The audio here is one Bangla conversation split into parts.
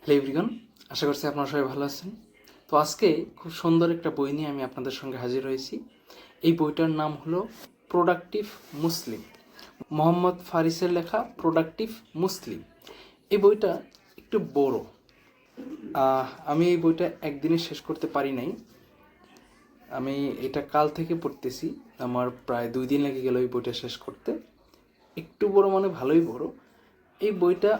হ্যালো এভরিওয়ান, আশা করছি আপনারা সবাই ভালো আছেন। তো আজকে খুব সুন্দর একটা বই নিয়ে আমি আপনাদের সঙ্গে হাজির হয়েছি। এই বইটার নাম হলো প্রোডাক্টিভ মুসলিম, মোহাম্মদ ফারিসের লেখা প্রোডাক্টিভ মুসলিম। এই বইটা একটু বড়। আমি এই বইটা একদিনে শেষ করতে পারি নাই। আমি এটা কাল থেকে পড়তেছি, আমার প্রায় 2 দিন লেগে গেল এই বইটা শেষ করতে। একটু বড় মানে ভালোই বড়। এই বইটা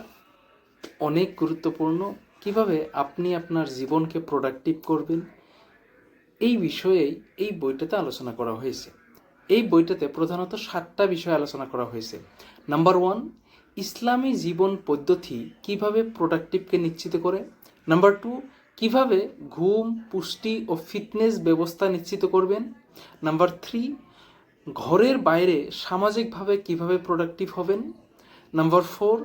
অনেক গুরুত্বপূর্ণ। কিভাবে আপনি আপনার জীবনকে প্রোডাক্টিভ করবেন এই বিষয়েই এই বইটাতে আলোচনা করা হয়েছে। এই বইটাতে প্রধানত 7টা বিষয় আলোচনা করা হয়েছে। নাম্বার 1, ইসলামী জীবন পদ্ধতি কিভাবে প্রোডাক্টিভকে নিশ্চিত করে। নাম্বার 2, কিভাবে ঘুম, পুষ্টি ও ফিটনেস ব্যবস্থা নিশ্চিত করবেন। নাম্বার 3, ঘরের বাইরে সামাজিকভাবে কিভাবে প্রোডাক্টিভ হবেন। নাম্বার 4,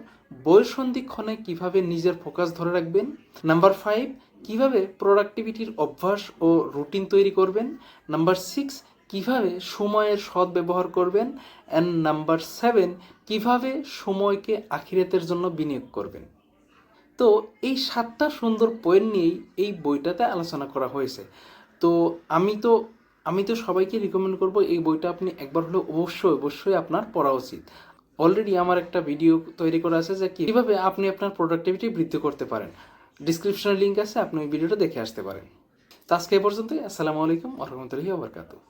বয়ঃসন্ধিক্ষণে কিভাবে নিজের ফোকাস ধরে রাখবেন। নাম্বার 5, কিভাবে প্রোডাক্টিভিটির অভ্যাস ও রুটিন তৈরি করবেন। নাম্বার 6, কিভাবে সময়ের সদ্ব্যবহার করবেন। অ্যান্ড নাম্বার 7, কিভাবে সময়কে আখিরাতের জন্য বিনিয়োগ করবেন। তো এই 7টা সুন্দর পয়েন্ট নিয়েই এই বইটাতে আলোচনা করা হয়েছে। তো আমি তো সবাইকে রিকমেন্ড করব এই বইটা আপনি একবার হলেও অবশ্যই আপনার পড়া উচিত। অলরেডি আমার একটা ভিডিও তৈরি করা আছে যে কীভাবে আপনি আপনার প্রোডাক্টিভিটি বৃদ্ধি করতে পারেন। ডিসক্রিপশনে লিঙ্ক আছে, আপনি ওই ভিডিওটা দেখে আসতে পারেন। তো আজকে এই পর্যন্তই। আসসালামু আলাইকুম ওয়া রাহমাতুল্লাহি ওয়া বারাকাতুহু।